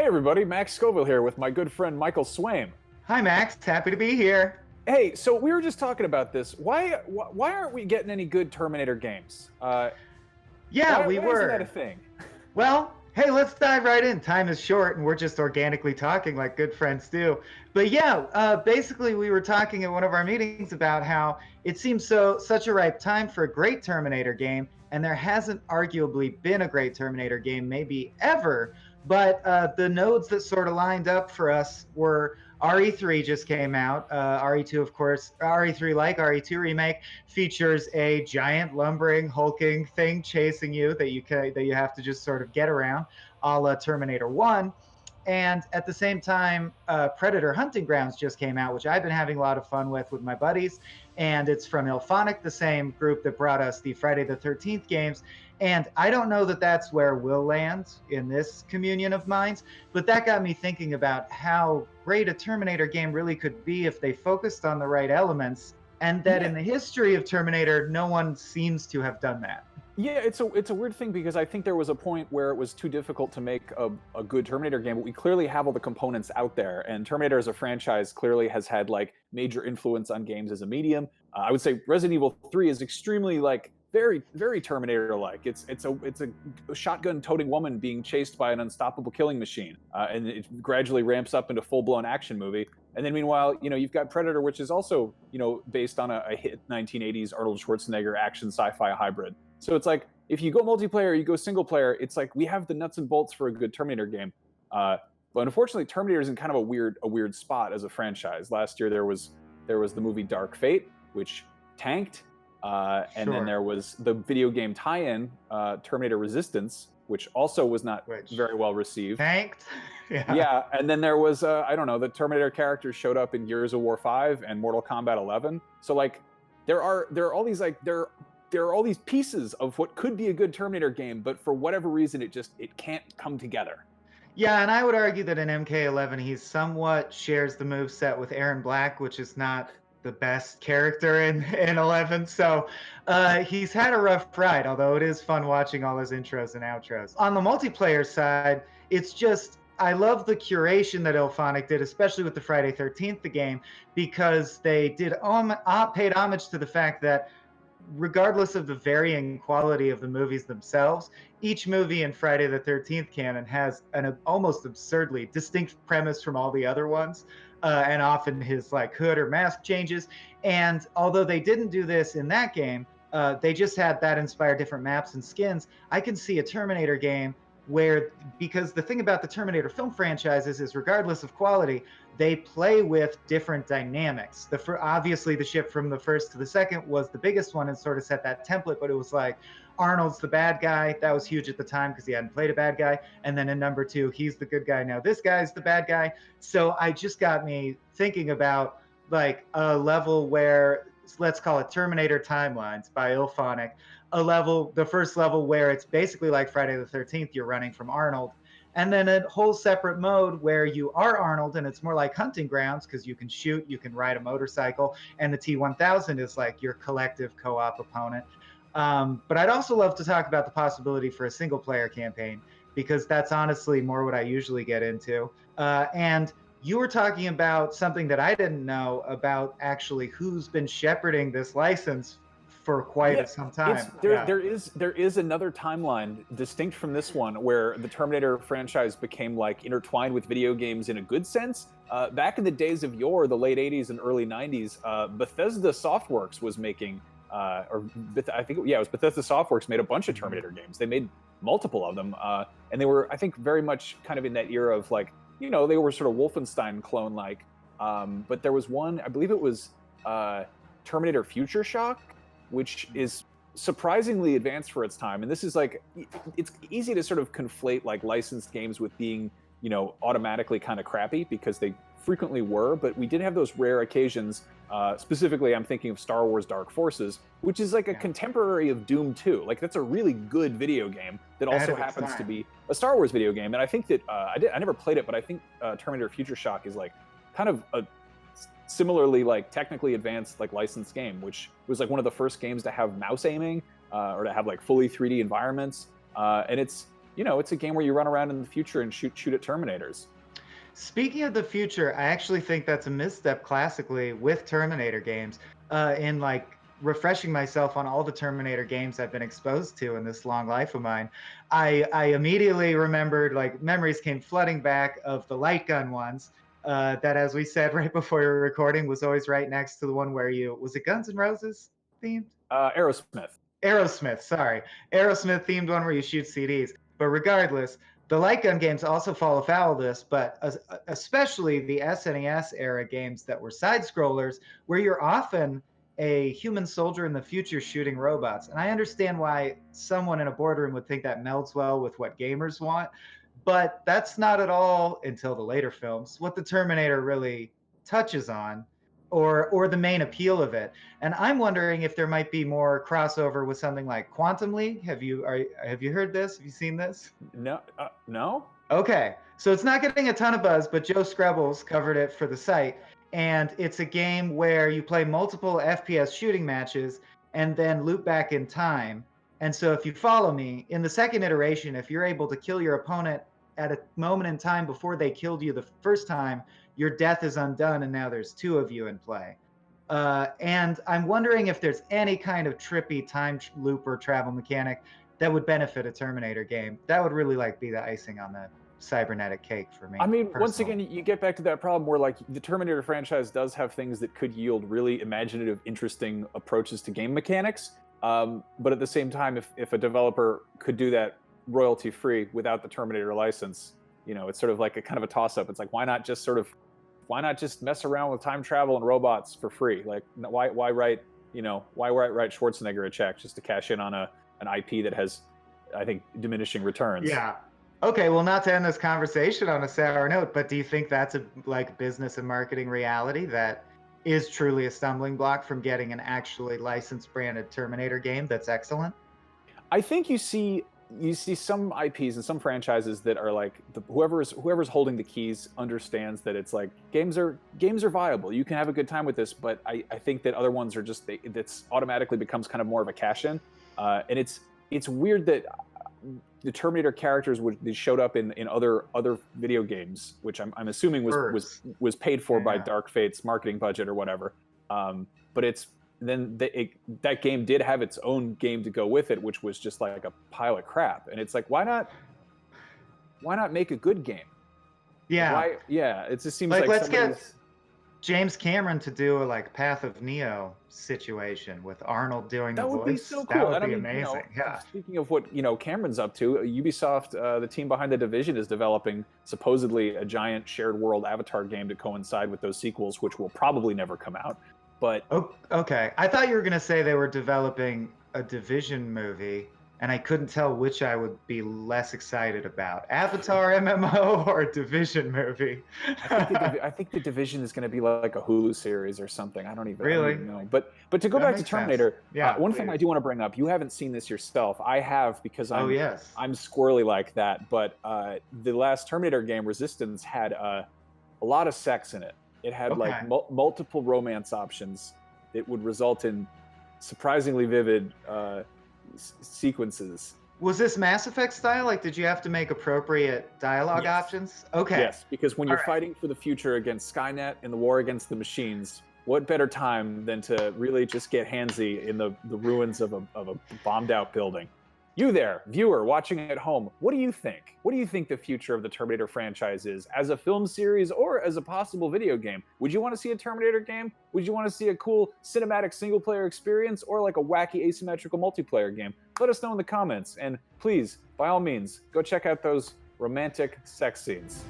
Hey everybody, Max Scoville here with my good friend Michael Swaim. Hi, Max. Happy to be here. Hey, so we were just talking about this. Why aren't we getting any good Terminator games? Yeah, we why isn't that a were. thing? Well, hey, let's dive right in. Time is short, and we're just organically talking like good friends do. But yeah, basically, we were talking at one of our meetings about how it seems such a ripe time for a great Terminator game, and there hasn't arguably been a great Terminator game, maybe ever. But the nodes that sort of lined up for us were RE3 just came out. RE2, of course, RE3 like RE2 remake features a giant lumbering hulking thing chasing you that you have to just sort of get around, a la Terminator 1. And at the same time, Predator Hunting Grounds just came out, which I've been having a lot of fun with my buddies. And it's from Illfonic, the same group that brought us the Friday the 13th games. And I don't know that that's where we'll land in this communion of minds, but that got me thinking about how great a Terminator game really could be if they focused on the right elements. And that in the history of Terminator, no one seems to have done that. Yeah, it's a weird thing because I think there was a point where it was too difficult to make a good Terminator game, but we clearly have all the components out there, and Terminator as a franchise clearly has had like major influence on games as a medium. I would say Resident Evil 3 is extremely like very Terminator-like. It's a shotgun-toting woman being chased by an unstoppable killing machine, and it gradually ramps up into full-blown action movie. And then meanwhile, you've got Predator, which is also based on a hit 1980s Arnold Schwarzenegger action sci-fi hybrid. So it's like, if you go multiplayer, you go single player, it's like we have the nuts and bolts for a good Terminator game. But unfortunately, Terminator is in kind of a weird spot as a franchise. Last year there was the movie Dark Fate, which tanked, and then there was the video game tie-in Terminator Resistance, which also was not very well received. Tanked. Yeah, and then there was I don't know, the Terminator characters showed up in Gears of War 5 and Mortal Kombat 11. So like, there are all these there are all these pieces of what could be a good Terminator game, but for whatever reason, it can't come together. Yeah, and I would argue that in MK11, he somewhat shares the moveset with Aaron Black, which is not the best character in 11. So he's had a rough ride, although it is fun watching all his intros and outros. On the multiplayer side, it's just, I love the curation that Illfonic did, especially with the Friday 13th, the game, because they did paid homage to the fact that regardless of the varying quality of the movies themselves, each movie in Friday the 13th canon has an almost absurdly distinct premise from all the other ones, and often his like hood or mask changes. And although they didn't do this in that game, they just had that inspire different maps and skins. I can see a Terminator game where, because the thing about the Terminator film franchises is regardless of quality, they play with different dynamics. Obviously the shift from the first to the second was the biggest one and sort of set that template, but it was like Arnold's the bad guy. That was huge at the time because he hadn't played a bad guy. And then in number 2, he's the good guy. Now this guy's the bad guy. So I just got me thinking about like a level where, let's call it Terminator Timelines by Illfonic, the first level where it's basically like Friday the 13th, you're running from Arnold. And then a whole separate mode where you are Arnold, and it's more like Hunting Grounds because you can shoot, you can ride a motorcycle, and the T-1000 is like your collective co-op opponent. But I'd also love to talk about the possibility for a single-player campaign, because that's honestly more what I usually get into. And you were talking about something that I didn't know about, actually who's been shepherding this license for quite some time. There is another timeline distinct from this one where the Terminator franchise became like intertwined with video games in a good sense. Back in the days of yore, the late 80s and early 90s, Bethesda Softworks was making, it was Bethesda Softworks made a bunch of Terminator games. They made multiple of them, and they were, I think, very much kind of in that era of like, they were sort of Wolfenstein clone-like. But there was one, I believe it was Terminator Future Shock, which is surprisingly advanced for its time. And this is like, it's easy to sort of conflate like licensed games with being, automatically kind of crappy, because they frequently were, but we did have those rare occasions. Specifically, I'm thinking of Star Wars Dark Forces, which is like a contemporary of Doom 2. Like, that's a really good video game that also happens to be a Star Wars video game. And I think that, I never played it, but I think Terminator Future Shock is like kind of a similarly like technically advanced like licensed game, which was like one of the first games to have mouse aiming, or to have like fully 3D environments, and it's you know, it's a game where you run around in the future and shoot at Terminators. Speaking of the future, I actually think that's a misstep classically with Terminator games. In like refreshing myself on all the Terminator games I've been exposed to in this long life of mine, I immediately remembered, like, memories came flooding back of the light gun ones. That, as we said right before we were recording, was always right next to the one where was it Guns N' Roses themed? Aerosmith. Aerosmith, sorry. Aerosmith themed one where you shoot CDs. But regardless, the light gun games also fall afoul of this, but especially the SNES era games that were side scrollers, where you're often a human soldier in the future shooting robots. And I understand why someone in a boardroom would think that melds well with what gamers want, but that's not at all, until the later films, what the Terminator really touches on, or the main appeal of it. And I'm wondering if there might be more crossover with something like Quantum League. Have you heard this? Have you seen this? No, no. Okay, so it's not getting a ton of buzz, but Joe Screbbles covered it for the site, and it's a game where you play multiple FPS shooting matches and then loop back in time. And so if you follow me, in the second iteration, if you're able to kill your opponent at a moment in time before they killed you the first time, your death is undone, and now there's two of you in play. And I'm wondering if there's any kind of trippy time loop or travel mechanic that would benefit a Terminator game. That would really be the icing on the cybernetic cake for me. I mean, personally. Once again, you get back to that problem where, like, the Terminator franchise does have things that could yield really imaginative, interesting approaches to game mechanics. But at the same time, if a developer could do that royalty free without the Terminator license, you know, it's sort of like a kind of a toss up. It's like, why not just mess around with time travel and robots for free? Like, why write Schwarzenegger a check just to cash in on an IP that has, I think, diminishing returns? Yeah. Okay, well, not to end this conversation on a sour note, but do you think that's a business and marketing reality that is truly a stumbling block from getting an actually licensed branded Terminator game that's excellent? I think you see some IPs and some franchises that are like, whoever's holding the keys understands that it's like games are viable. You can have a good time with this, but I think that other ones are just, that's automatically becomes kind of more of a cash-in. And it's weird that the Terminator characters they showed up in other video games, which I'm assuming was paid for by Dark Fate's marketing budget or whatever. But that game did have its own game to go with it, which was just like a pile of crap. And it's like, why not make a good game? Yeah. It just seems like let's get James Cameron to do a Path of Neo situation with Arnold doing the voice. That would be so cool. That would be amazing. Yeah. Speaking of what Cameron's up to, Ubisoft, the team behind The Division, is developing supposedly a giant shared world Avatar game to coincide with those sequels, which will probably never come out. But okay, I thought you were gonna say they were developing a Division movie, and I couldn't tell which I would be less excited about: Avatar MMO or Division movie. I think the Division is going to be like a Hulu series or something. I don't even know. But to go back to Terminator, one thing I do want to bring up: you haven't seen this yourself. I have, because I'm squirrely like that. But the last Terminator game, Resistance, had a lot of sex in it. It had multiple romance options. It would result in surprisingly vivid sequences. Was this Mass Effect style? Did you have to make appropriate dialogue options? Okay. Yes, because when you're fighting for the future against Skynet in the war against the machines, what better time than to really just get handsy in the ruins of a bombed out building? You there, viewer, watching at home, what do you think? What do you think the future of the Terminator franchise is, as a film series or as a possible video game? Would you want to see a Terminator game? Would you want to see a cool cinematic single-player experience, or like a wacky asymmetrical multiplayer game? Let us know in the comments, and please, by all means, go check out those romantic sex scenes.